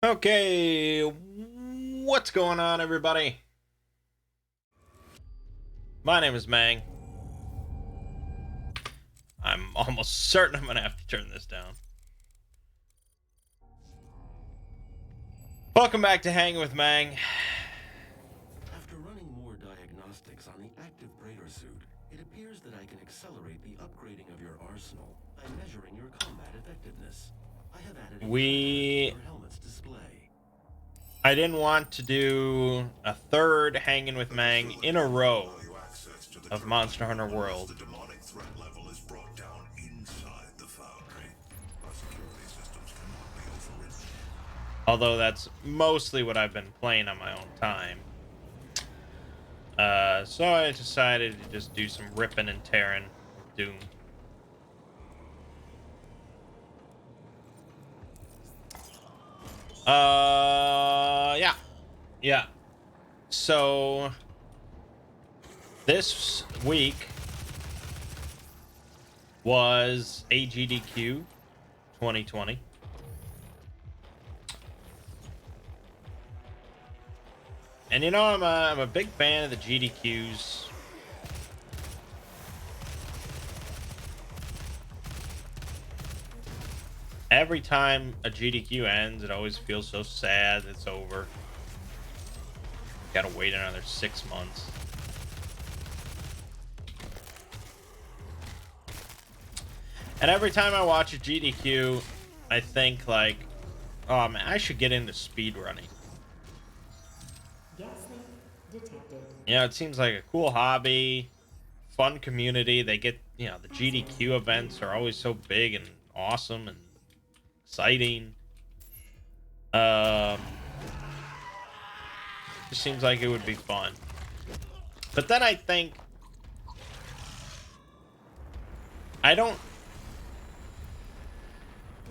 Okay, what's going on, everybody? My name is Mangg. I'm almost certain I'm gonna have to turn this down. Welcome back to Hanging with Mangg. After running more diagnostics on the active Praetor suit, it appears that I can accelerate the upgrading of your arsenal by measuring your combat effectiveness. I have added a tracker to your helmet's display. I didn't want to do a third Hanging with Mangg in a row of Monster Hunter World. Although that's mostly what I've been playing on my own time. So I decided to just do some ripping and tearing with Doom. Yeah. Yeah. So this week was AGDQ 2020. And you know, I'm a big fan of the GDQs. Every time a GDQ ends, it always feels so sad it's over. Gotta wait another 6 months. And every time I watch a GDQ, I think like, oh man, I should get into speedrunning. You know, it seems like a cool hobby, fun community. They get, you know, the GDQ events are always so big and awesome and exciting. Just seems like it would be fun. But then I think I don't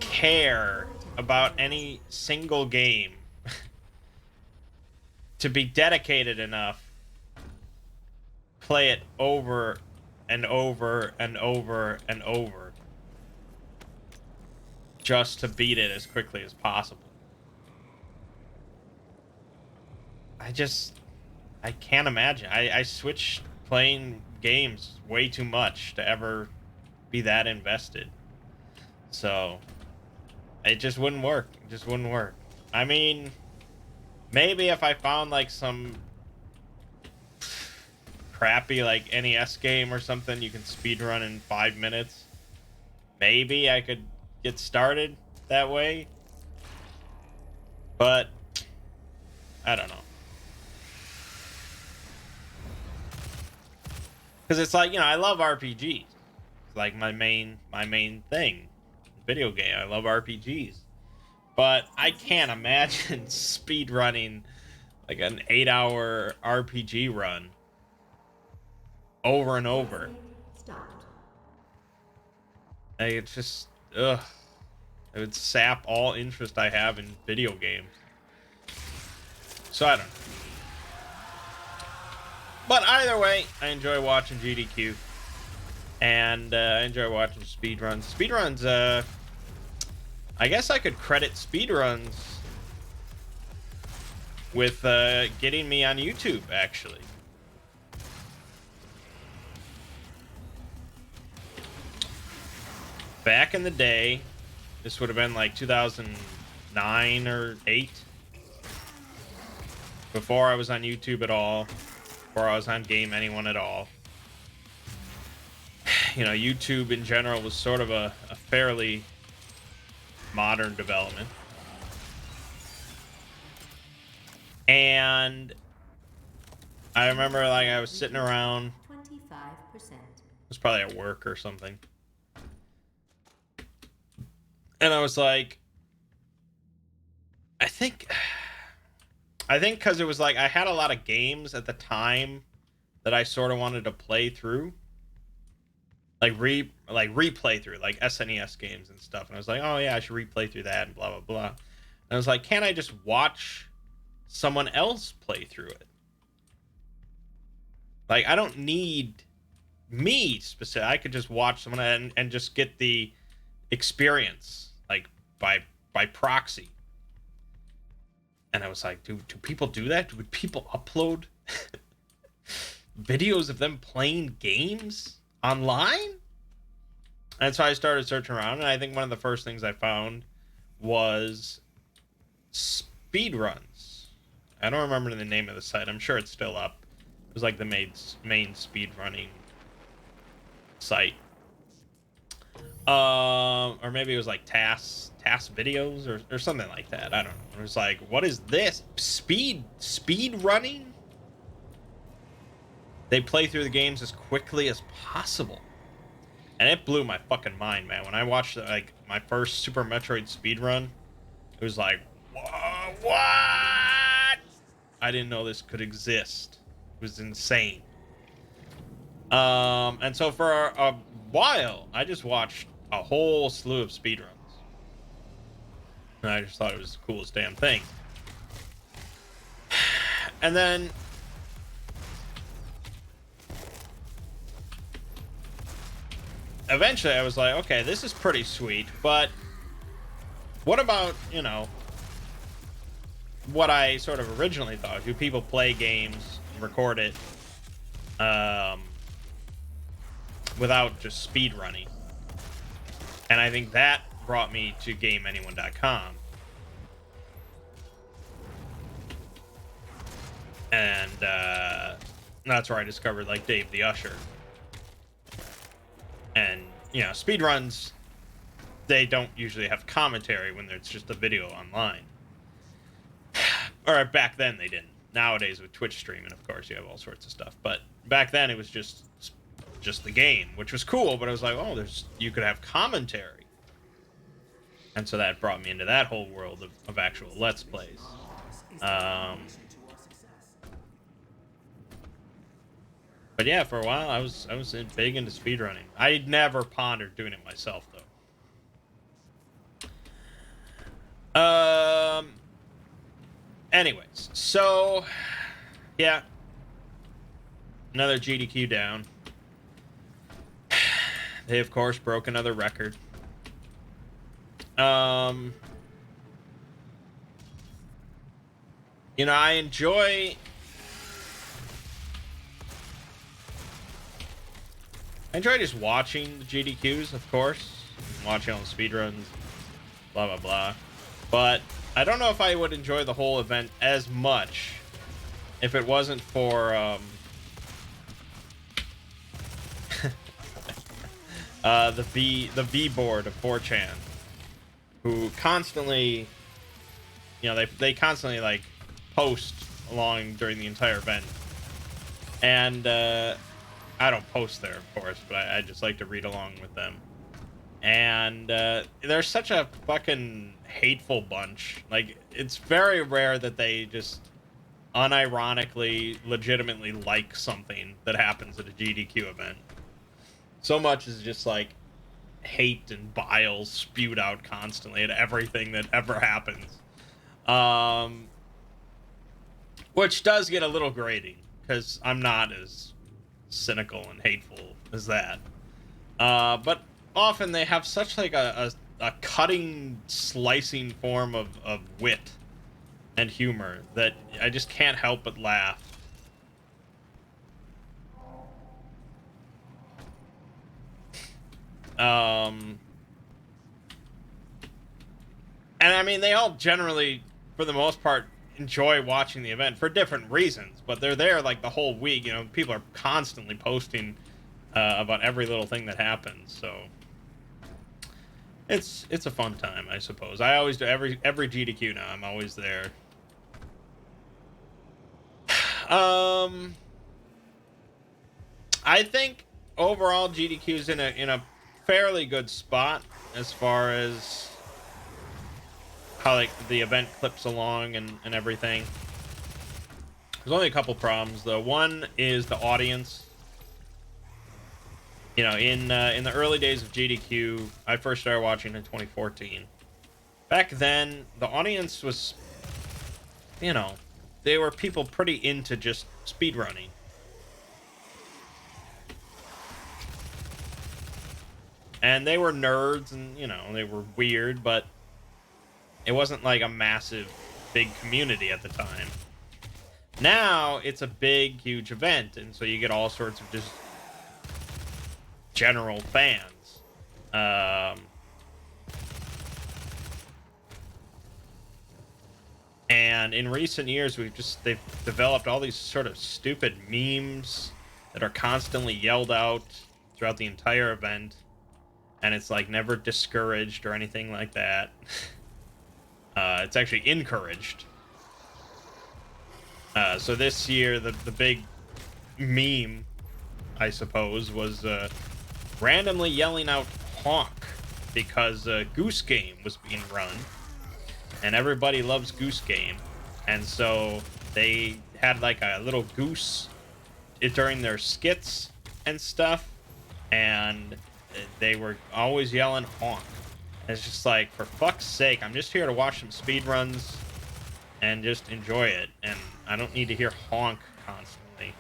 care about any single game to be dedicated enough play it over and over and over and over just to beat it as quickly as possible. I can't imagine. I switch playing games way too much to ever be that invested. So it just wouldn't work. It just wouldn't work. I mean, maybe if I found like some crappy like NES game or something you can speedrun in 5 minutes, maybe I could get started that way. But I don't know. Because it's like, you know, I love RPGs. It's like my main thing. Video game. I love RPGs. But I can't imagine speed running like an 8-hour RPG run over and over. Like, it's just, ugh. It would sap all interest I have in video games. So I don't know. But either way, I enjoy watching GDQ. And I enjoy watching speedruns. Speedruns, I guess I could credit speedruns with getting me on YouTube, actually. Back in the day, this would have been like 2009 or 8. Before I was on YouTube at all. Before I was on Game Anyone at all. You know, YouTube in general was sort of a fairly modern development. And I remember like I was sitting around. 25%. It was probably at work or something. And I was like, I think because it was like I had a lot of games at the time that I sort of wanted to play through. Like replay through like SNES games and stuff. And I was like, oh yeah, I should replay through that and blah blah blah. And I was like, can't I just watch someone else play through it? Like, I don't need me specific. I could just watch someone and just get the experience like by proxy. And I was like, do people do that? Would people upload videos of them playing games online? And so I started searching around, and I think one of the first things I found was speed runs. I don't remember the name of the site. I'm sure it's still up. It was like the main speed running site. Or maybe it was like TAS videos or something like that. I don't know. It was like, what is this? Speed running? They play through the games as quickly as possible. And it blew my fucking mind, man. When I watched like my first Super Metroid speed run, it was like, what? I didn't know this could exist. It was insane. And so for a while, I just watched a whole slew of speedruns. And I just thought it was the coolest damn thing. And then eventually I was like, okay, this is pretty sweet, but what about, you know, what I sort of originally thought? Do people play games, record it, without just speed running? And I think that brought me to GameAnyone.com. And that's where I discovered like Dave the Usher. And, you know, speedruns, they don't usually have commentary when it's just a video online. Or back then they didn't. Nowadays with Twitch streaming, of course, you have all sorts of stuff. But back then it was just the game, which was cool. But I was like, oh, you could have commentary. And so that brought me into that whole world of actual Let's Plays. But yeah, for a while I was big into speedrunning. I never pondered doing it myself though. Anyways, so yeah, another GDQ down. They of course broke another record. You know, I enjoy just watching the GDQs, of course. Watching all the speedruns, blah, blah, blah. But I don't know if I would enjoy the whole event as much if it wasn't for the V board of 4chan, who constantly, you know, they constantly like post along during the entire event. And I don't post there, of course, but I just like to read along with them. And they're such a fucking hateful bunch. Like, it's very rare that they just unironically, legitimately like something that happens at a GDQ event. So much is just like hate and bile spewed out constantly at everything that ever happens. Which does get a little grating, because I'm not as cynical and hateful as that. But often they have such like a cutting, slicing form of wit and humor that I just can't help but laugh. And I mean, they all generally, for the most part, enjoy watching the event for different reasons, but they're there like the whole week. You know, people are constantly posting about every little thing that happens, so it's a fun time, I suppose. I always do every GDQ now. I'm always there. I think overall GDQ is in a fairly good spot as far as how like the event clips along and everything. There's only a couple problems though. One is the audience. You know, in the early days of GDQ, I first started watching in 2014. Back then, the audience was, you know, they were people pretty into just speedrunning. And they were nerds and, you know, they were weird, but it wasn't like a massive big community at the time. Now it's a big, huge event, and so you get all sorts of just general fans. And in recent years, they've developed all these sort of stupid memes that are constantly yelled out throughout the entire event, and it's like never discouraged or anything like that. It's actually encouraged. So this year, the big meme, I suppose, was randomly yelling out honk because Goose Game was being run, and everybody loves Goose Game, and so they had like a little goose during their skits and stuff, and they were always yelling honk. And it's just like, for fuck's sake, I'm just here to watch some speed runs and just enjoy it, and I don't need to hear honk constantly.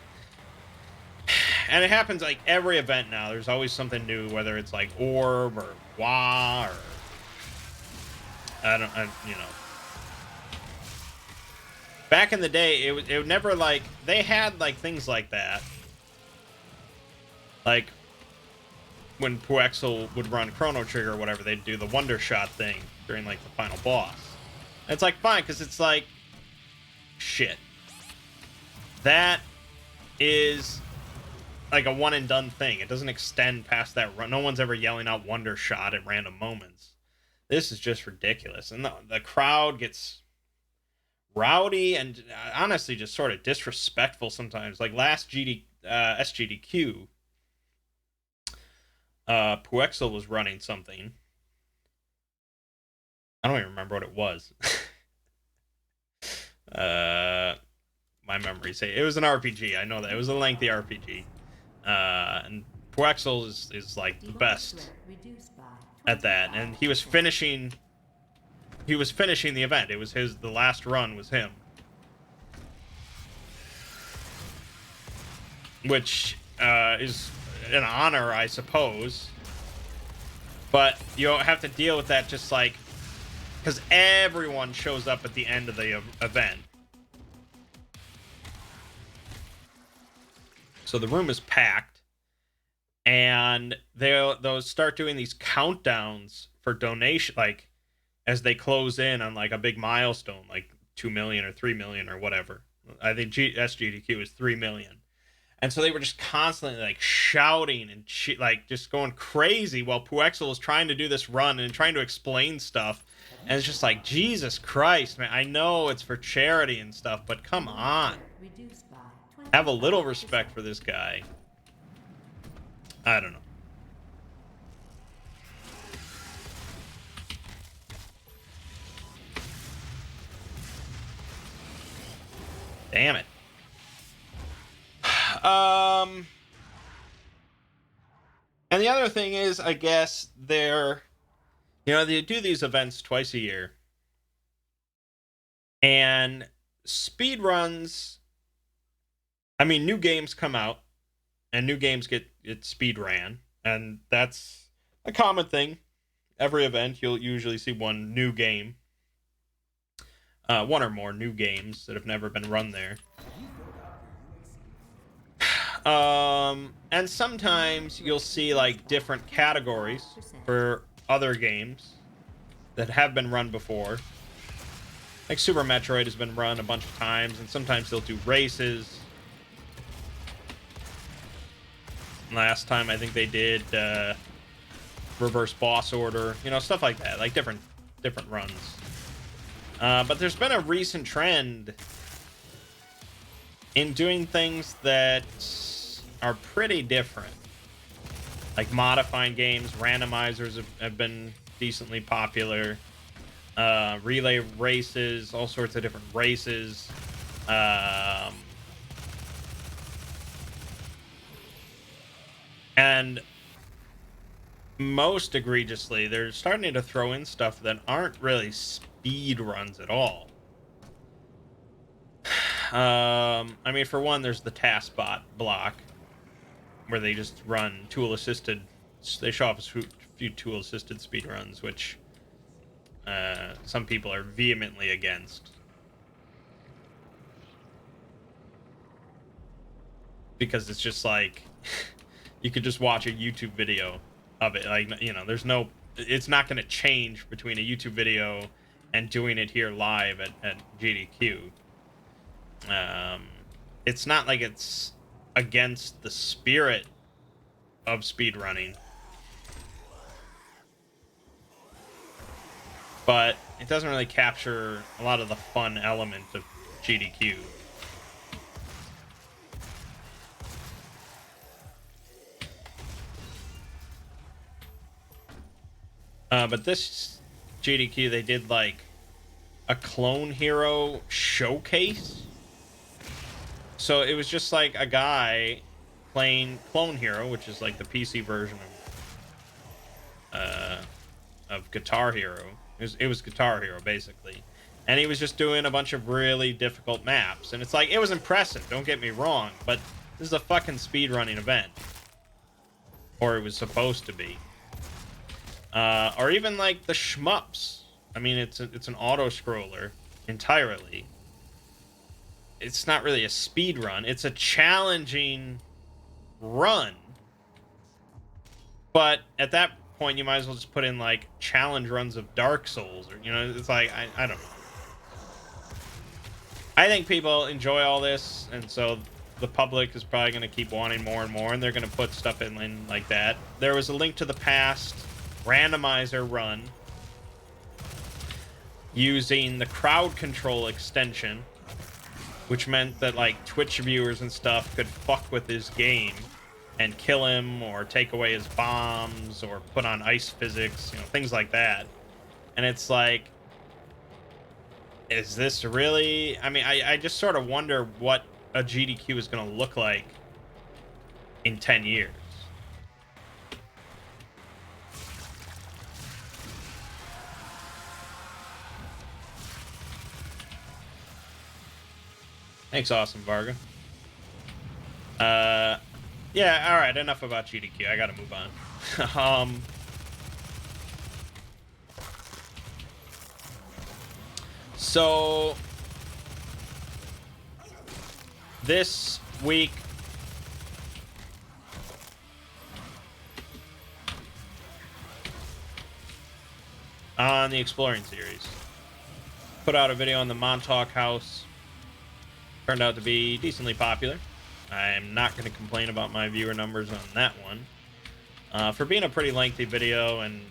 And it happens like every event now. There's always something new, whether it's like orb or wah or you know. Back in the day, it would never like, they had like things like that, like when Puexel would run Chrono Trigger or whatever, they'd do the Wonder Shot thing during like the final boss. And it's like fine, because it's like, shit, that is like a one and done thing. It doesn't extend past that run. No one's ever yelling out Wonder Shot at random moments. This is just ridiculous, and the crowd gets rowdy and honestly just sort of disrespectful sometimes. Like last SGDQ, Puexel was running something. I don't even remember what it was. My memory say it was an RPG. I know that it was a lengthy RPG. And Puexel is like the best at that, and he was finishing the event. It was the last run was him, which is an honor, I suppose, but you have to deal with that, just like, because everyone shows up at the end of the event. So the room is packed, and they'll start doing these countdowns for donation, like as they close in on like a big milestone, like 2 million or 3 million or whatever. I think SGDQ is 3 million. And so they were just constantly like shouting and like just going crazy while Puexel is trying to do this run and trying to explain stuff. And it's just like, Jesus Christ, man, I know it's for charity and stuff, but come on. Have a little respect for this guy. I don't know. Damn it. And the other thing is, I guess they do these events twice a year, and speed runs, I mean, new games come out and new games get speed ran, and that's a common thing. Every event you'll usually see one new game, one or more new games that have never been run there. And sometimes you'll see like different categories for other games that have been run before. Like Super Metroid has been run a bunch of times, and sometimes they'll do races. Last time I think they did reverse boss order, stuff like that, like different runs. But there's been a recent trend in doing things that are pretty different, like modifying games. Randomizers have been decently popular. Relay races, all sorts of different races. And most egregiously, they're starting to throw in stuff that aren't really speed runs at all. I mean, for one, there's the task block, where they just run tool-assisted. They show off a few tool-assisted speed runs, which some people are vehemently against. because it's just like you could just watch a YouTube video of it. Like, you know, there's no, it's not going to change between a YouTube video and doing it here live at GDQ. It's not like it's against the spirit of speedrunning, but it doesn't really capture a lot of the fun element of GDQ. But this GDQ, they did like a clone hero showcase. So it was just like a guy playing Clone Hero, which is like the PC version of Guitar Hero. It was Guitar Hero basically, and he was just doing a bunch of really difficult maps. And it's like, it was impressive. Don't get me wrong, but this is a fucking speedrunning event, or it was supposed to be. Or even like the shmups. I mean, it's an auto scroller entirely. It's not really a speed run. It's a challenging run. But at that point, you might as well just put in like challenge runs of Dark Souls, or, you know, it's like, I don't know. I think people enjoy all this, and so the public is probably going to keep wanting more and more, and they're going to put stuff in like that. There was a Link to the Past randomizer run using the crowd control extension, which meant that like Twitch viewers and stuff could fuck with his game and kill him or take away his bombs or put on ice physics, you know, things like that. And it's like, is this really? I mean, I just sort of wonder what a GDQ is going to look like in 10 years. Thanks, Awesome Varga. Yeah, all right, enough about GDQ. I gotta move on. So this week, on the Exploring series, put out a video on the Montauk House. Turned out to be decently popular. I'm not going to complain about my viewer numbers on that one. For being a pretty lengthy video and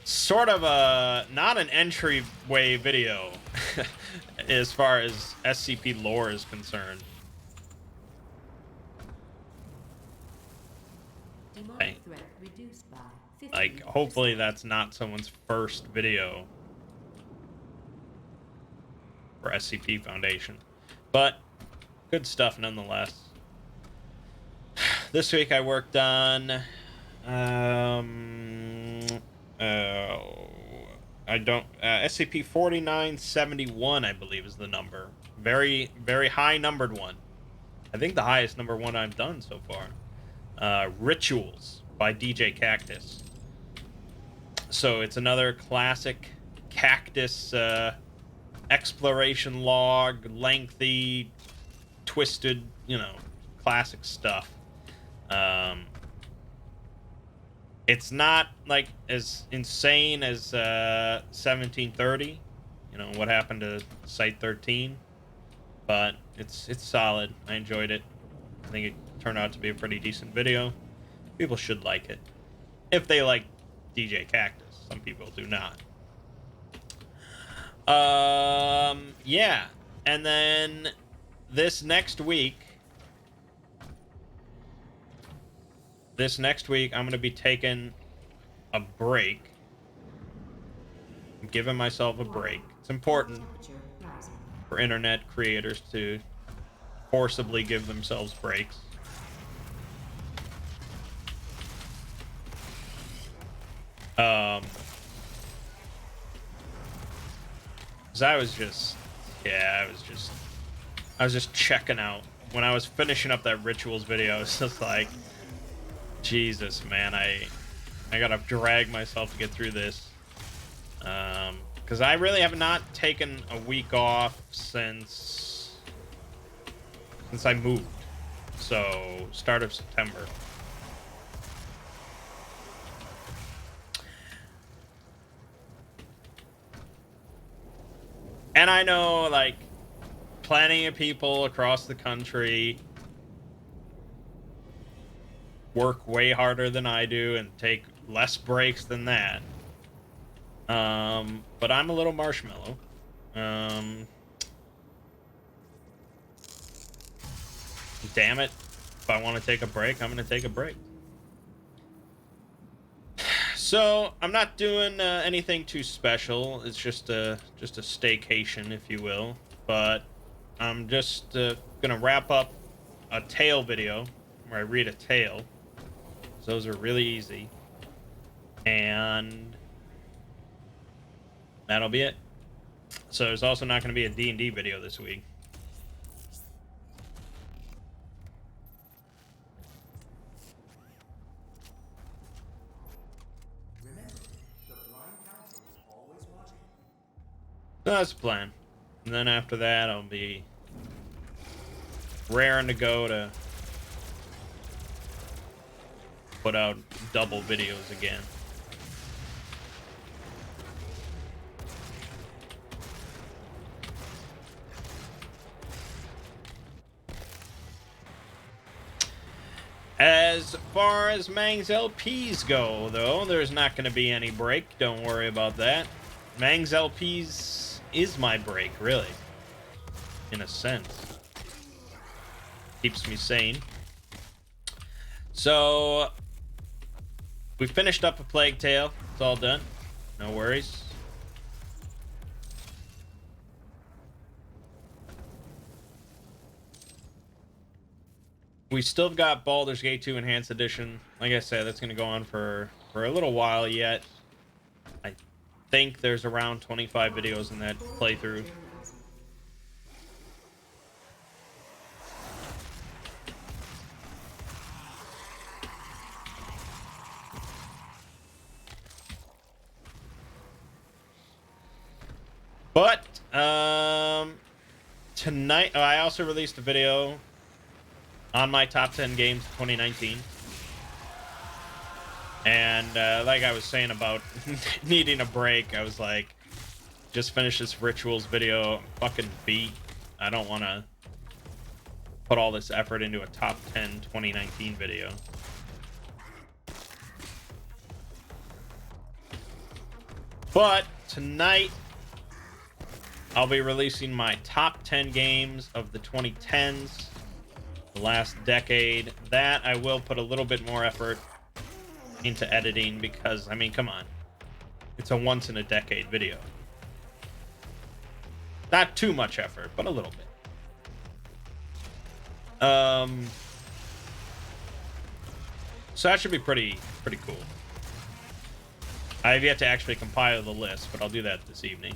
sort of a not an entryway video as far as SCP lore is concerned. Like, hopefully that's not someone's first video for SCP Foundation, but good stuff nonetheless. This week I worked on SCP-4971, I believe is the number. Very, very high numbered one. I think the highest number one I've done so far. Rituals by DJ Cactus. So it's another classic Cactus exploration log, lengthy, twisted, you know, classic stuff. It's not like as insane as 1730, you know, what happened to Site 13, but it's solid. I enjoyed it. I think it turned out to be a pretty decent video. People should like it if they like DJ Cactus. Some people do not. Yeah, and then this next week I'm going to be taking a break. I'm giving myself a break. It's important for internet creators to forcibly give themselves breaks. Cause I was just checking out when I was finishing up that Rituals video. It's just like, Jesus, man, I gotta drag myself to get through this. Because I really have not taken a week off since I moved. So start of September. And I know, like, plenty of people across the country work way harder than I do and take less breaks than that. But I'm a little marshmallow. Damn it. If I want to take a break, I'm going to take a break. So I'm not doing anything too special. It's just a staycation, if you will. But I'm just gonna wrap up a tale video where I read a tale. So those are really easy, and that'll be it. So there's also not going to be a D&D video this week. So that's the plan. And then after that, I'll be raring to go to put out double videos again. As far as Mangg's LPs go, though, there's not going to be any break. Don't worry about that. Mangg's LPs is my break, really. In a sense. Keeps me sane. So, we finished up A Plague Tale. It's all done. No worries. We still got Baldur's Gate 2 Enhanced Edition. Like I said, that's going to go on for a little while yet. I think there's around 25 videos in that playthrough. But tonight, I also released a video on my top 10 games 2019. And like I was saying about needing a break, I was like, just finished this Rituals video. I'm fucking beat. I don't want to put all this effort into a top 10 2019 video. But tonight, I'll be releasing my top 10 games of the 2010s, the last decade. That I will put a little bit more effort into editing because, I mean, come on. It's a once-in-a-decade video. Not too much effort, but a little bit. So that should be pretty cool. I have yet to actually compile the list, but I'll do that this evening.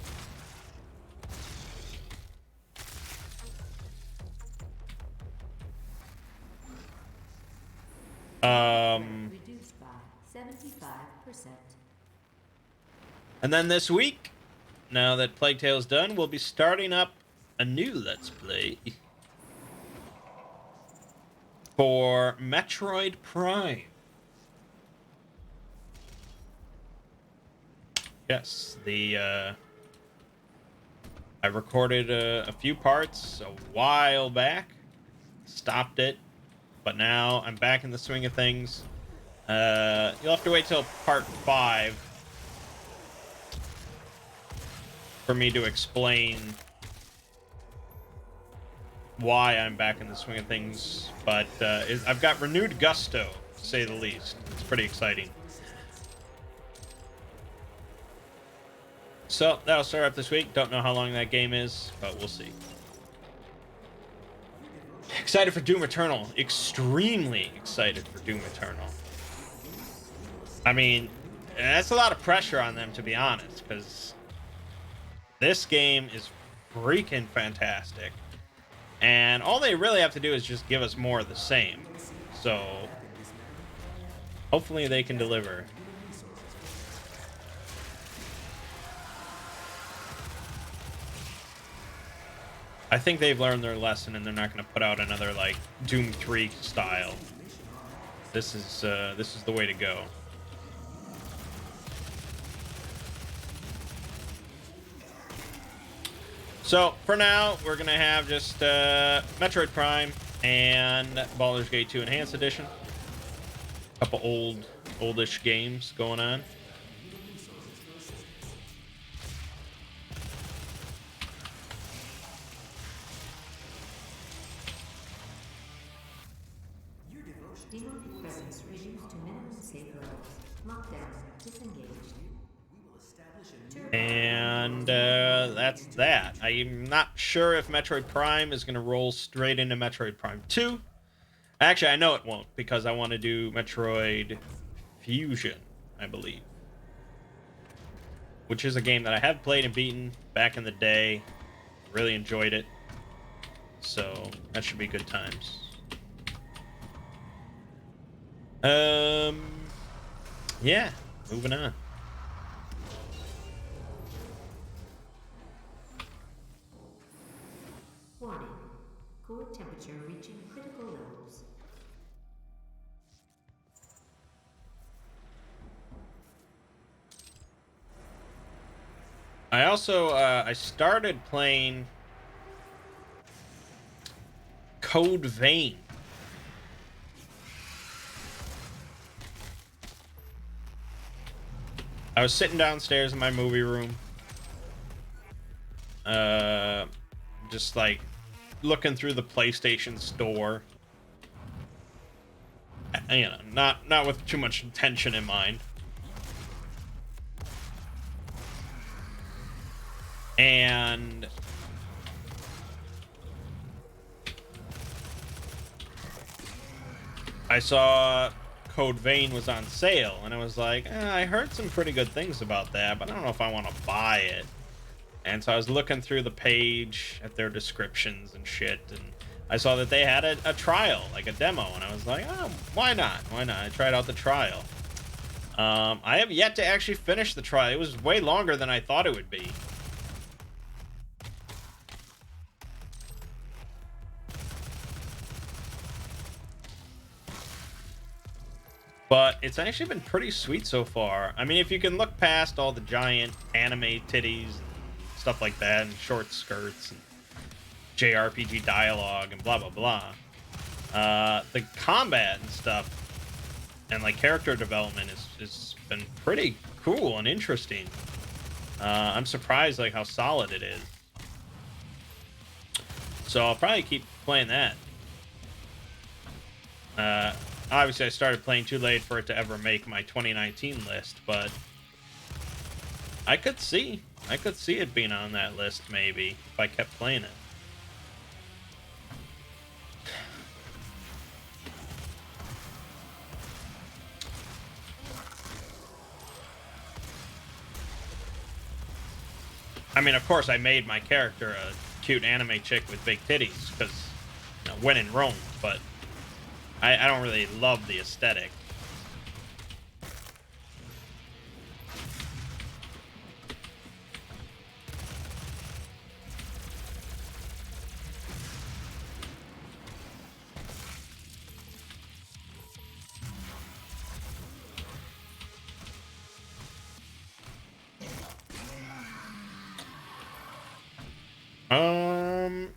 Reduced by 75%. And then this week, now that Plague Tale is done, we'll be starting up a new Let's Play for Metroid Prime. Yes, I recorded a few parts a while back, stopped it, but now I'm back in the swing of things. You'll have to wait till part 5 for me to explain why I'm back in the swing of things, but I've got renewed gusto, to say the least. It's pretty exciting. So that'll start up this week. Don't know how long that game is, but we'll see. Excited for Doom Eternal. Extremely excited for Doom Eternal. I mean, that's a lot of pressure on them, to be honest, because this game is freaking fantastic. And all they really have to do is just give us more of the same. So hopefully they can deliver. I think they've learned their lesson and they're not going to put out another like Doom 3 style. This is the way to go. So for now, we're gonna have just Metroid Prime and Baldur's Gate 2 Enhanced Edition. A couple oldish games going on. Demoted presence reduced to minimum safe levels. Lockdown disengaged. And that's that. I'm not sure if Metroid Prime is going to roll straight into Metroid Prime 2. Actually, I know it won't because I want to do Metroid Fusion, I believe. Which is a game that I have played and beaten back in the day. Really enjoyed it. So that should be good times. Yeah, moving on. Warning. Core temperature reaching critical levels. I also I started playing Code Vein. I was sitting downstairs in my movie room, just like looking through the PlayStation store. You know, not with too much intention in mind. And I saw Code Vein was on sale, and I was like, I heard some pretty good things about that, but I don't know if I want to buy it. And so I was looking through the page at their descriptions and shit, and I saw that they had a trial, like a demo, and I was like, oh, why not? Why not? I tried out the trial. I have yet to actually finish the trial. It was way longer than I thought it would be. But it's actually been pretty sweet so far. I mean, if you can look past all the giant anime titties and stuff like that, and short skirts and JRPG dialogue and blah blah blah, the combat and stuff and like character development is been pretty cool and interesting. I'm surprised like how solid it is. So I'll probably keep playing that. Obviously, I started playing too late for it to ever make my 2019 list, but I could see it being on that list maybe if I kept playing it. I mean, of course, I made my character a cute anime chick with big titties because, you know, when in Rome, but I don't really love the aesthetic.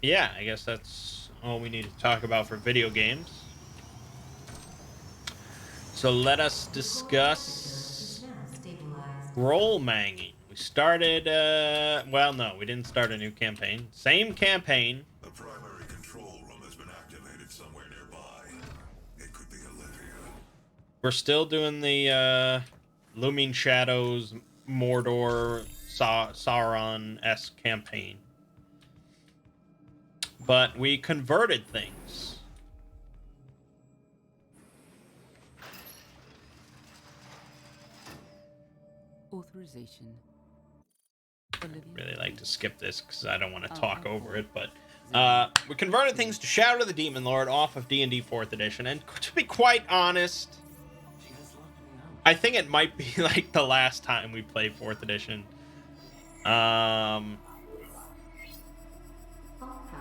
Yeah, I guess that's all we need to talk about for video games. So let us discuss role manging. We started, well, no, we didn't start a new campaign. Same campaign. The primary control room has been activated somewhere nearby. It could be Olivia. We're still doing the Looming Shadows, Mordor, Sauron-esque campaign. But we converted things. Authorization. Really like to skip this because I don't want to talk over it, but we converted things to Shadow of the Demon Lord off of D&D 4th edition, and to be quite honest, I think it might be like the last time we play 4th edition.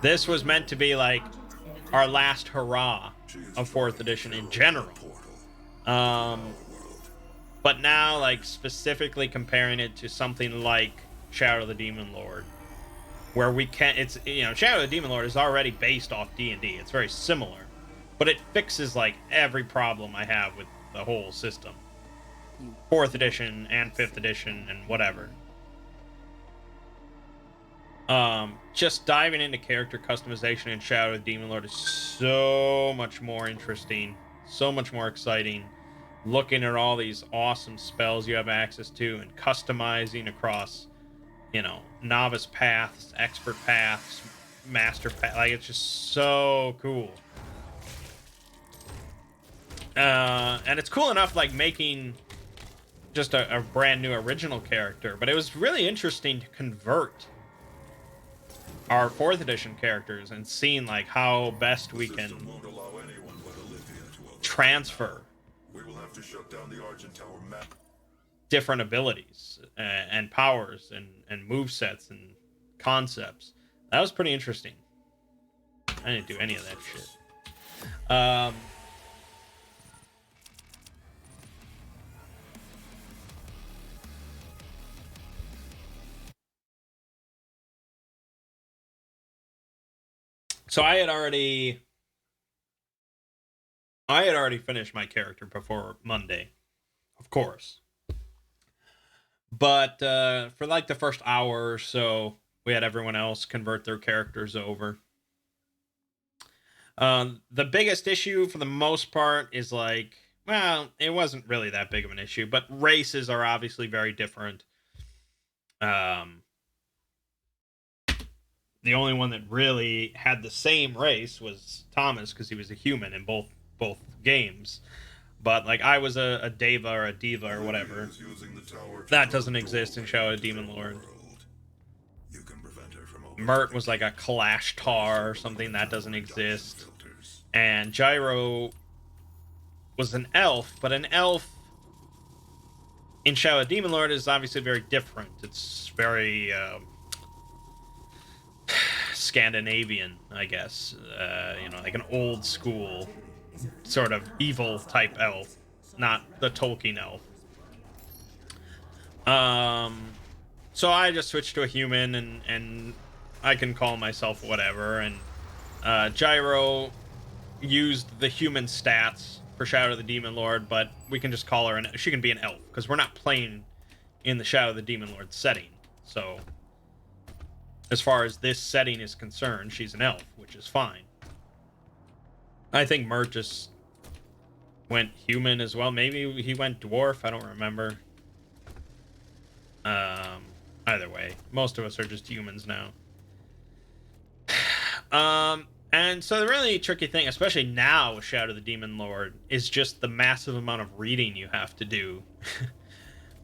This was meant to be like Project energy. our last hurrah She is of fourth trying to edition in fill general. a portal Um, to our world. but now, like, specifically comparing it to something like Shadow of the Demon Lord, where we can, it's, you know, Shadow of the Demon Lord is already based off D&D. It's very similar, but it fixes like every problem I have with the whole system. You Fourth don't edition and fifth edition and whatever. Just diving into character customization in Shadow of the Demon Lord is so much more interesting, so much more exciting. Looking at all these awesome spells you have access to and customizing across, you know, novice paths, expert paths, master path, like it's just so cool. And it's cool enough, like making just a brand new original character, but it was really interesting to convert our fourth edition characters and seeing like how best we The can system won't allow anyone but Olivia to override transfer it. We will have to shut down the Argent Tower map. different abilities and powers and move sets and concepts. That was pretty interesting. I didn't do any of that shit. So I had already finished my character before Monday, of course. But for like the first hour or so, we had everyone else convert their characters over. The biggest issue for the most part is like, well, it wasn't really that big of an issue, but races are obviously very different. Um, the only one that really had the same race was Thomas because he was a human in both games. But like I was a Deva or a Diva or whatever. Olivia is using the tower to That throw doesn't exist in doorways Shadow of into the Demon their Lord. world. You can prevent her from Mert was overtaking like a Kalash Tar or something that doesn't reduction exist. filters. And Gyro was an elf, but an elf in Shadow of the Demon Lord is obviously very different. It's very Scandinavian, I guess. You know, like an old school sort of evil type elf, not the Tolkien elf. So I just switched to a human, and I can call myself whatever. And Gyro used the human stats for Shadow of the Demon Lord, but we can just call her she can be an elf because we're not playing in the Shadow of the Demon Lord setting. So as far as this setting is concerned, she's an elf, which is fine. I think Mert just went human as well. Maybe he went dwarf. I don't remember. Either way, most of us are just humans now. And so the really tricky thing, especially now with Shadow of the Demon Lord, is just the massive amount of reading you have to do.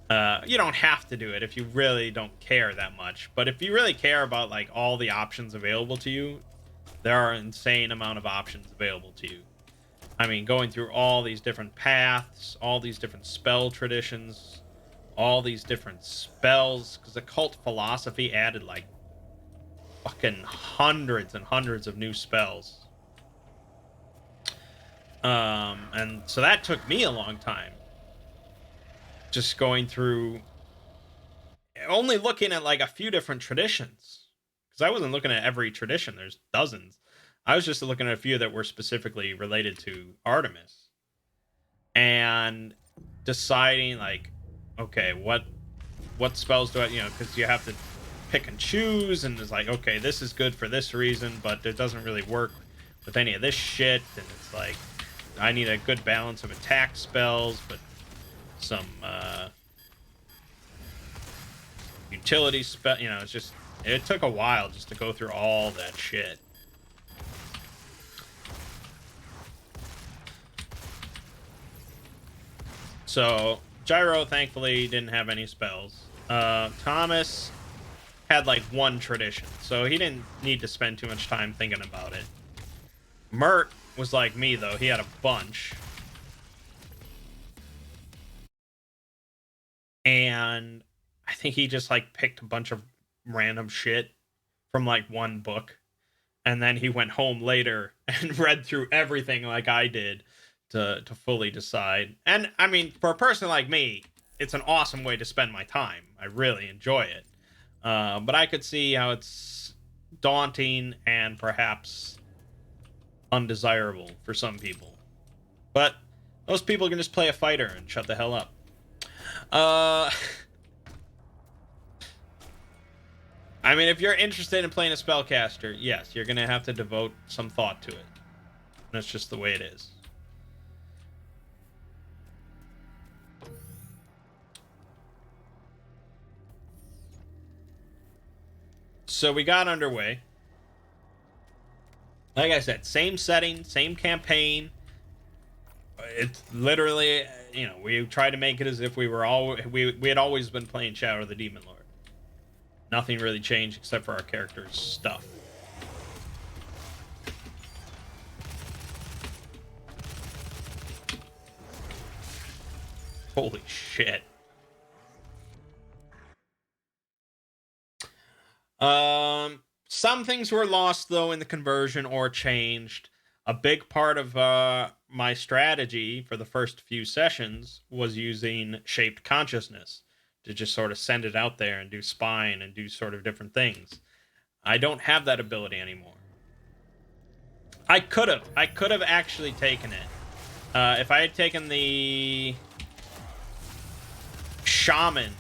You don't have to do it if you really don't care that much, but if you really care about like all the options available to you, there are an insane amount of options available to you. I mean, going through all these different paths, all these different spell traditions, all these different spells, because occult philosophy added like fucking hundreds and hundreds of new spells. And so that took me a long time. Just going through, only looking at like a few different traditions. Because I wasn't looking at every tradition, there's dozens. I was just looking at a few that were specifically related to Artemis. And deciding like, okay, what spells do I, you know, because you have to pick and choose, and it's like, okay, this is good for this reason, but it doesn't really work with any of this shit. And it's like, I need a good balance of attack spells, but some utility spell. You know, it's just, it took a while just to go through all that shit. So Gyro thankfully didn't have any spells. Thomas had like one tradition, so he didn't need to spend too much time thinking about it. Mert was like me though; he had a bunch, and I think he just like picked a bunch of random shit from like one book and then he went home later and read through everything like I did to fully decide. And I mean, for a person like me, it's an awesome way to spend my time. I really enjoy it. But I could see how it's daunting and perhaps undesirable for some people. But those people can just play a fighter and shut the hell up. I mean, if you're interested in playing a spellcaster, yes, you're going to have to devote some thought to it. That's just the way it is. So we got underway. Like I said, same setting, same campaign. It's literally, you know, we tried to make it as if we had always been playing Shadow of the Demon Lord. Nothing really changed except for our characters' stuff. Holy shit. Some things were lost though in the conversion or changed. A big part of my strategy for the first few sessions was using shaped consciousness to just sort of send it out there and do spine and do sort of different things. I don't have that ability anymore. I could have actually taken it. If I had taken the shaman,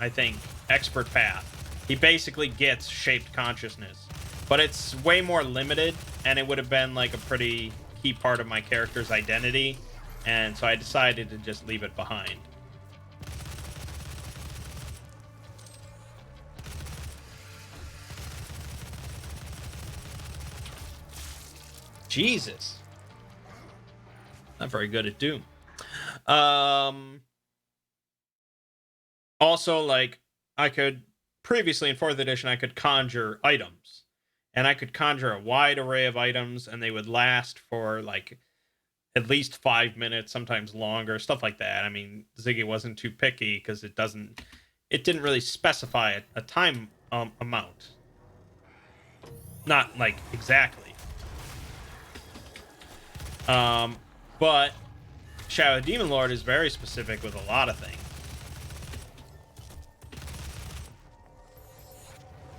I think, expert path, he basically gets shaped consciousness, but it's way more limited, and it would have been like a pretty key part of my character's identity, and so I decided to just leave it behind. Jesus. Not very good at Doom. Also, like, I could, previously in 4th edition, I could conjure items. And I could conjure a wide array of items, and they would last for, like, at least 5 minutes, sometimes longer, stuff like that. I mean, Ziggy wasn't too picky, because it didn't really specify a time amount. Not, like, exactly. But Shadow Demon Lord is very specific with a lot of things.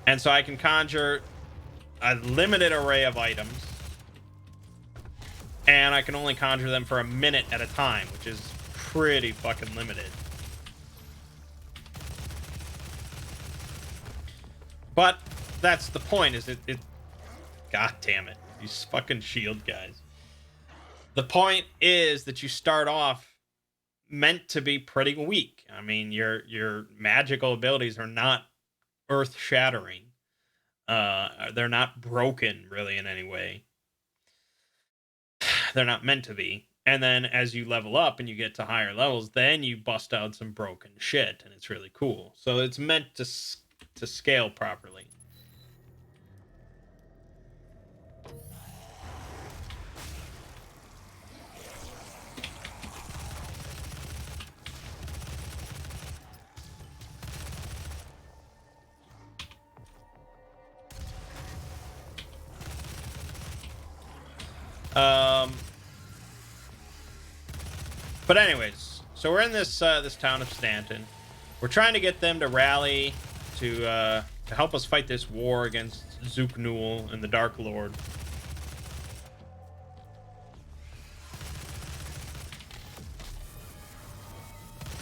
And so I can conjure a limited array of items. And I can only conjure them for a minute at a time, which is pretty fucking limited. But that's the point, is it God damn it. These fucking shield guys. The point is that you start off meant to be pretty weak. I mean, your magical abilities are not earth-shattering. They're not broken, really, in any way. They're not meant to be. And then as you level up and you get to higher levels, then you bust out some broken shit, and it's really cool. So it's meant to scale properly. But anyways, so we're in this this town of Stanton. We're trying to get them to rally to help us fight this war against Zook-Nul and the Dark Lord.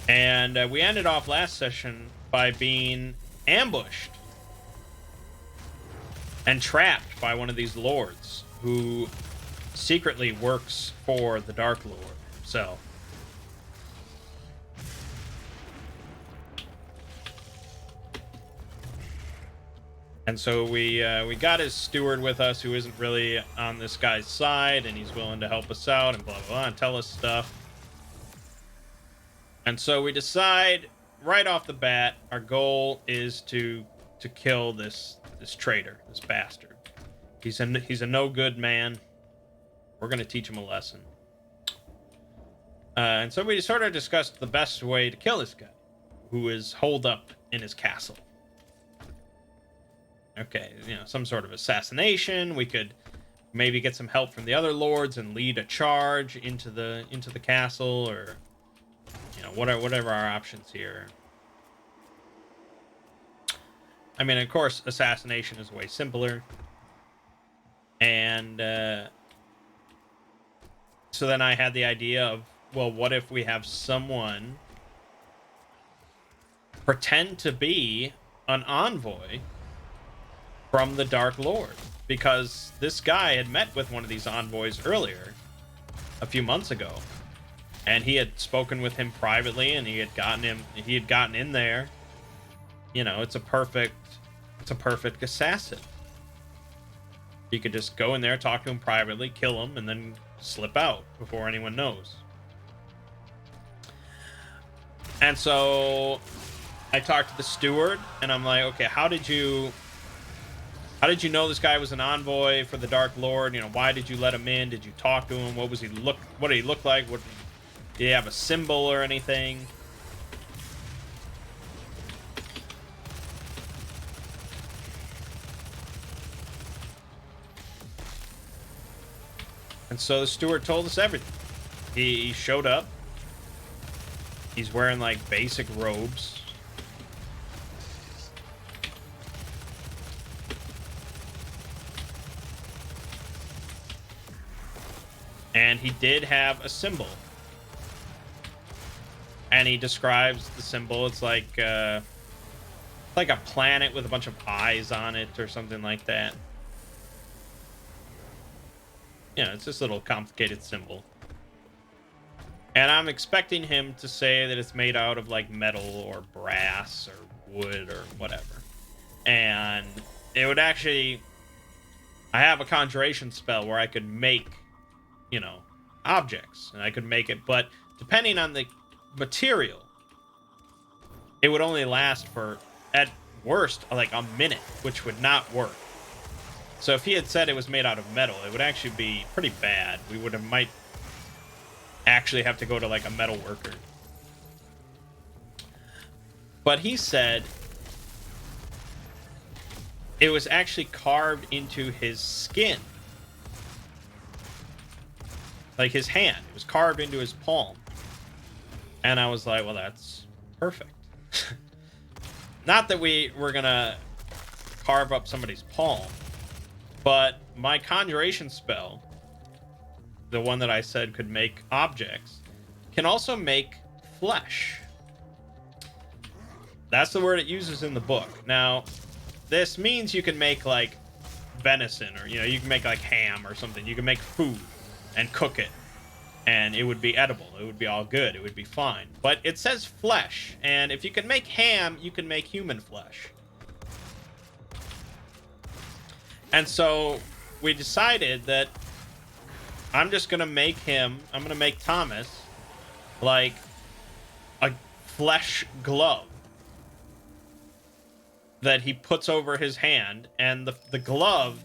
And we ended off last session by being ambushed and trapped by one of these lords who secretly works for the Dark Lord himself. And so we got his steward with us, who isn't really on this guy's side, and he's willing to help us out and blah, blah, blah, and tell us stuff. And so we decide right off the bat, our goal is to kill this traitor, this bastard. He's a no good man. We're gonna teach him a lesson. And so we sort of discussed the best way to kill this guy, who is holed up in his castle. okay, some sort of assassination. We could maybe get some help from the other lords and lead a charge into the castle, or whatever our options here. I mean, of course, assassination is way simpler. And so then I had the idea of, well, what if we have someone pretend to be an envoy from the Dark Lord? Because this guy had met with one of these envoys earlier, a few months ago, and he had spoken with him privately, and he had gotten in there. It's a perfect assassin. You could just go in there, talk to him privately, kill him, and then slip out before anyone knows. And so I talked to the steward, and I'm like, okay, how did you know this guy was an envoy for the Dark Lord? Why did you let him in? Did you talk to him? What did he look like? Did he have a symbol or anything? And so the steward told us everything. He showed up. He's wearing like basic robes. And he did have a symbol. And he describes the symbol. It's like a planet with a bunch of eyes on it or something like that. It's this little complicated symbol. And I'm expecting him to say that it's made out of like metal or brass or wood or whatever. And it would actually... I have a conjuration spell where I could make, objects. And I could make it, but depending on the material, it would only last for, at worst, like a minute, which would not work. So if he had said it was made out of metal, it would actually be pretty bad. We might actually have to go to like a metal worker. But he said it was actually carved into his skin. Like his hand. It was carved into his palm. And I was like, well, that's perfect. Not that we're gonna carve up somebody's palm. But my conjuration spell, the one that I said could make objects, can also make flesh. That's the word it uses in the book. Now, this means you can make like venison, or you can make like ham or something. You can make food and cook it, and it would be edible. It would be all good. It would be fine. But it says flesh, and if you can make ham, you can make human flesh. And so we decided that I'm going to make Thomas like a flesh glove that he puts over his hand, and the glove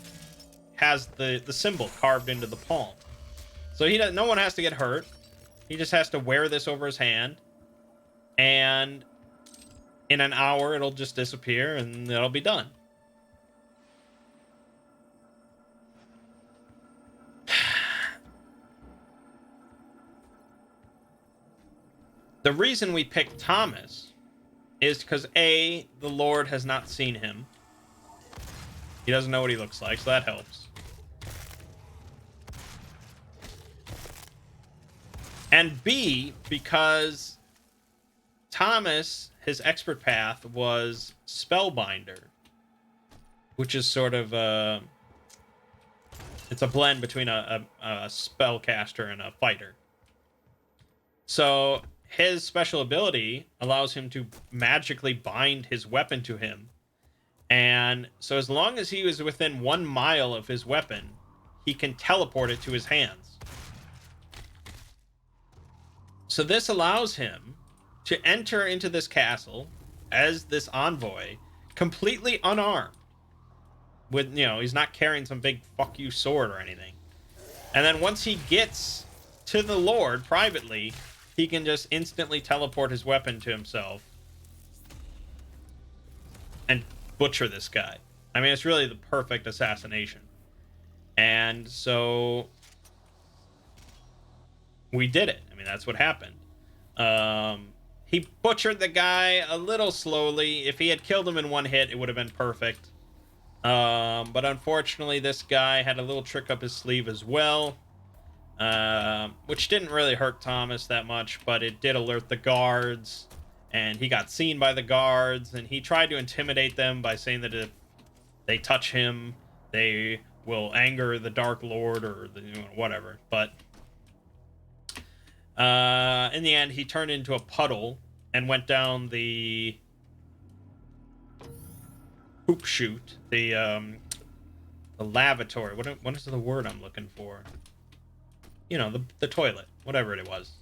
has the symbol carved into the palm. So no one has to get hurt. He just has to wear this over his hand, and in an hour it'll just disappear and it'll be done. The reason we picked Thomas is because A, the Lord has not seen him. He doesn't know what he looks like, so that helps. And B, because Thomas, his expert path was Spellbinder, which is sort of it's a blend between a spellcaster and a fighter. So his special ability allows him to magically bind his weapon to him. And so as long as he was within 1 mile of his weapon, he can teleport it to his hands. So this allows him to enter into this castle as this envoy, completely unarmed. With, he's not carrying some big fuck you sword or anything. And then once he gets to the Lord privately, he can just instantly teleport his weapon to himself and butcher this guy. I mean, it's really the perfect assassination. And so we did it. I mean, that's what happened. He butchered the guy a little slowly. If he had killed him in one hit, it would have been perfect. But unfortunately, this guy had a little trick up his sleeve as well, which didn't really hurt Thomas that much, but it did alert the guards, and he got seen by the guards, and he tried to intimidate them by saying that if they touch him, they will anger the Dark Lord or whatever. But in the end, he turned into a puddle and went down the poop chute, the lavatory. What is the word I'm looking for? You know, the toilet, whatever it was.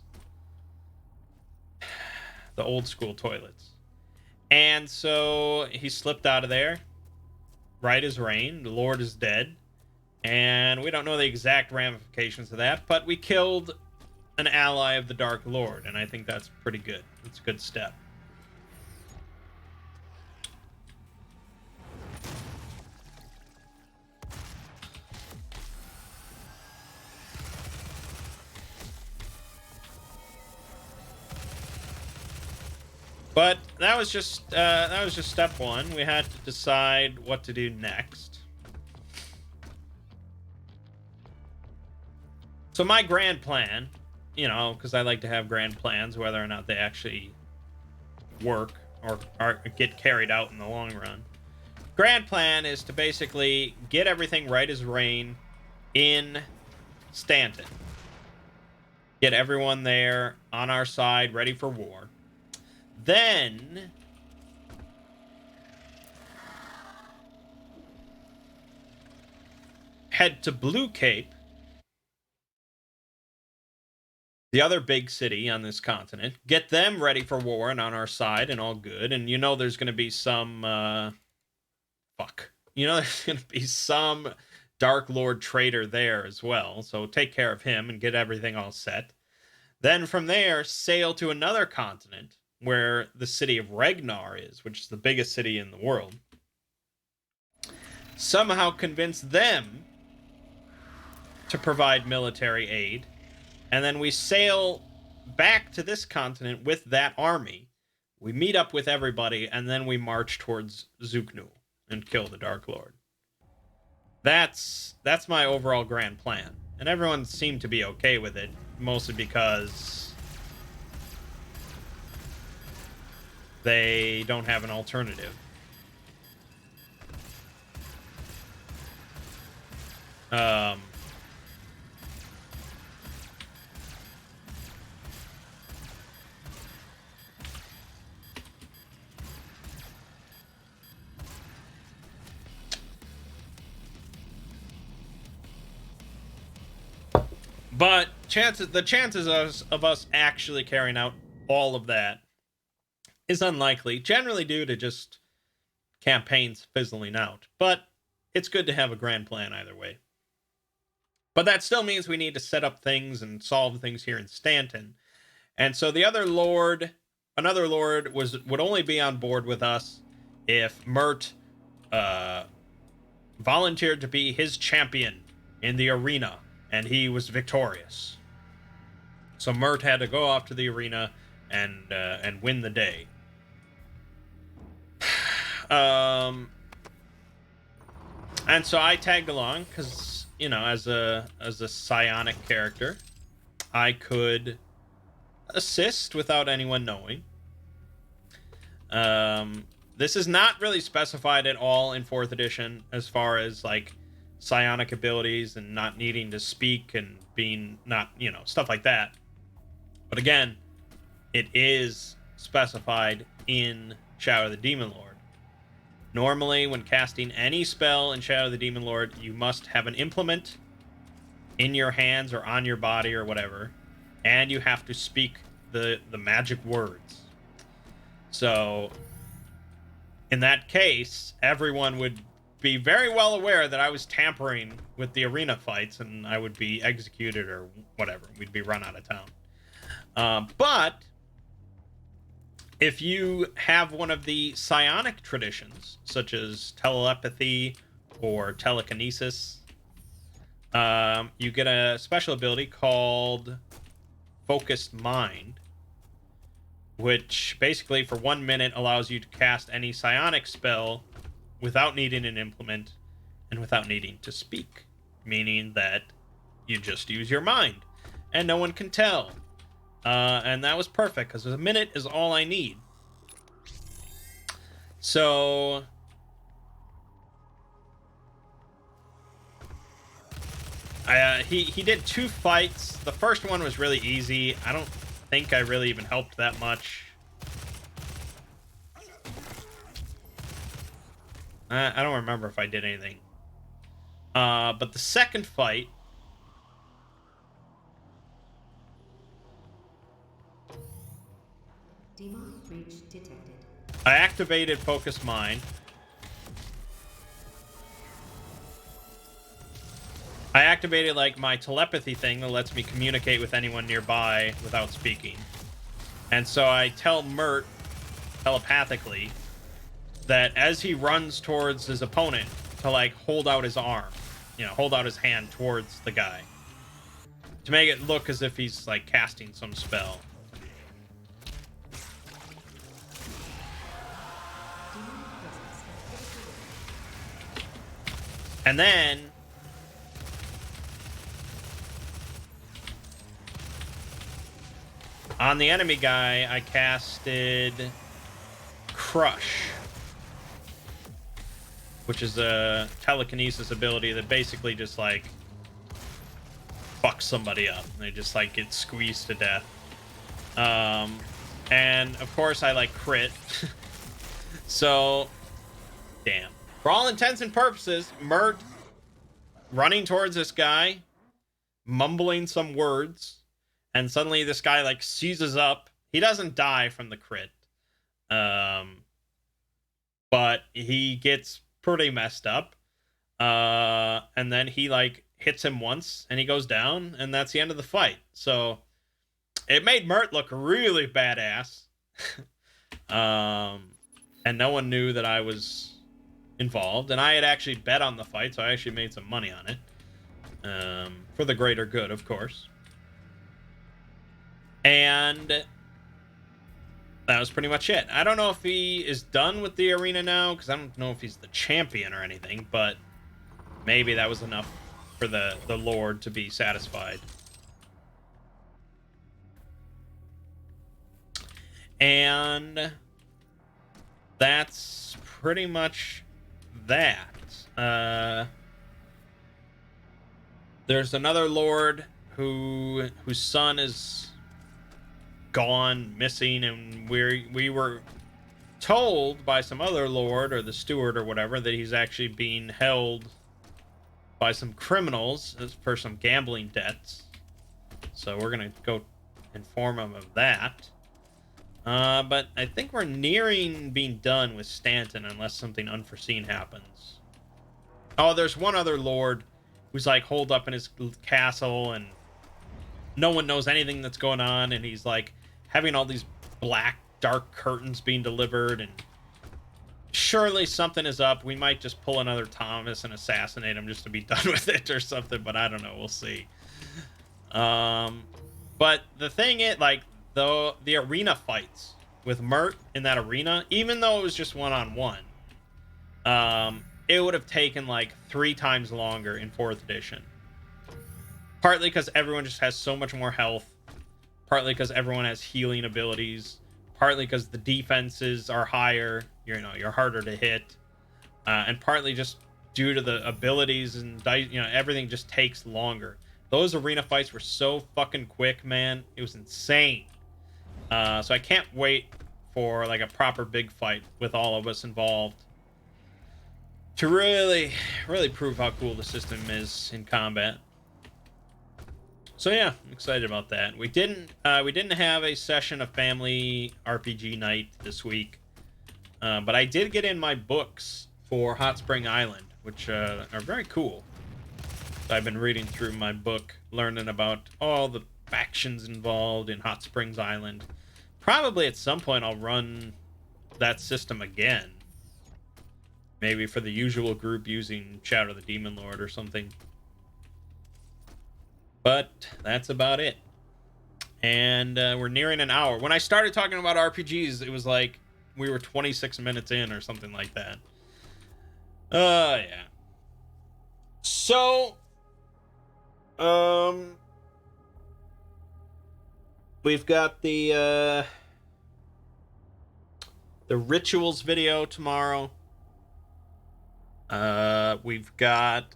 The old school toilets. And so he slipped out of there, right as rain. The Lord is dead. And we don't know the exact ramifications of that, but we killed an ally of the Dark Lord, and I think that's pretty good. It's a good step. But that was just step one. We had to decide what to do next. So my grand plan, you know, because I like to have grand plans, whether or not they actually work or get carried out in the long run. Grand plan is to basically get everything right as rain in Stanton. Get everyone there on our side, ready for war. Then head to Blue Cape, the other big city on this continent. Get them ready for war and on our side and all good. And you know there's going to be some... You know there's going to be some Dark Lord traitor there as well. So take care of him and get everything all set. Then from there, sail to another continent where the city of Ragnar is, which is the biggest city in the world. Somehow convince them to provide military aid, and then we sail back to this continent with that army. We meet up with everybody, and then we march towards Zuknu and kill the Dark Lord. That's my overall grand plan, and everyone seemed to be okay with it, mostly because they don't have an alternative. But the chances of us actually carrying out all of that is unlikely, generally due to just campaigns fizzling out. But it's good to have a grand plan either way. But that still means we need to set up things and solve things here in Stanton. And so the another lord would only be on board with us if Mert volunteered to be his champion in the arena, and he was victorious. So Mert had to go off to the arena and win the day. And so I tagged along because, you know, as a psionic character, I could assist without anyone knowing. This is not really specified at all in 4th edition as far as like psionic abilities and not needing to speak and being not, you know, stuff like that. But again, it is specified in Shadow of the Demon Lord. Normally, when casting any spell in Shadow of the Demon Lord, you must have an implement in your hands or on your body or whatever, and you have to speak the magic words. So, in that case, everyone would be very well aware that I was tampering with the arena fights, and I would be executed or whatever. We'd be run out of town. But if you have one of the psionic traditions, such as telepathy or telekinesis, you get a special ability called Focused Mind, which basically for 1 minute allows you to cast any psionic spell without needing an implement and without needing to speak, meaning that you just use your mind and no one can tell. And that was perfect because a minute is all I need. So he did 2 fights. The first one was really easy. I don't think I really even helped that much. I don't remember if I did anything. But the second fight, Demonic breach detected. I activated Focus Mind. I activated like my telepathy thing that lets me communicate with anyone nearby without speaking. And so I tell Mert telepathically that as he runs towards his opponent to like hold out his arm, hold out his hand towards the guy to make it look as if he's like casting some spell. And then on the enemy guy, I casted Crush, which is a telekinesis ability that basically just like fucks somebody up. They just like get squeezed to death. And of course I like crit. So, damn. For all intents and purposes, Mert running towards this guy, mumbling some words, and suddenly this guy like seizes up. He doesn't die from the crit. But he gets pretty messed up. And then he like hits him once and he goes down, and that's the end of the fight. So it made Mert look really badass. And no one knew that I was involved, and I had actually bet on the fight, so I actually made some money on it. For the greater good, of course. And that was pretty much it. I don't know if he is done with the arena now, because I don't know if he's the champion or anything, but maybe that was enough for the Lord to be satisfied. And that's pretty much that. There's another Lord whose son is gone, missing, and we were told by some other Lord or the steward or whatever that he's actually being held by some criminals for some gambling debts. So we're gonna go inform him of that. But I think we're nearing being done with Stanton unless something unforeseen happens. Oh, there's one other Lord who's like holed up in his castle and no one knows anything that's going on, and he's like having all these black dark curtains being delivered, and surely something is up. We might just pull another Thomas and assassinate him just to be done with it or something, but I don't know, we'll see. But the thing is, like, the arena fights with Mert in that arena, even though it was just one-on-one, it would have taken like 3 times longer in 4th edition. Partly because everyone just has so much more health, partly because everyone has healing abilities, partly because the defenses are higher, you're harder to hit, and partly just due to the abilities and everything just takes longer. Those arena fights were so fucking quick, man. It was insane. So I can't wait for like a proper big fight with all of us involved to really prove how cool the system is in combat. So yeah, I'm excited about that. We didn't have a session of family RPG night this week, but I did get in my books for Hot Spring Island, which are very cool. So I've been reading through my book, learning about all the factions involved in Hot Springs Island. Probably at some point I'll run that system again. Maybe for the usual group using Shadow of the Demon Lord or something. But that's about it. And we're nearing an hour. When I started talking about RPGs, it was like we were 26 minutes in or something like that. Yeah. So, we've got the rituals video tomorrow. We've got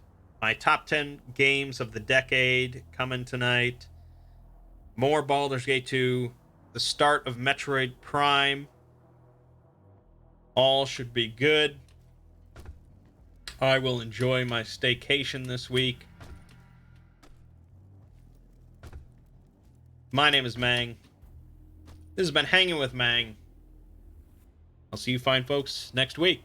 my top 10 games of the decade coming tonight. More Baldur's Gate 2. The start of Metroid Prime. All should be good. I will enjoy my staycation this week. My name is Mangg. This has been Hanging with Mangg. I'll see you fine folks next week.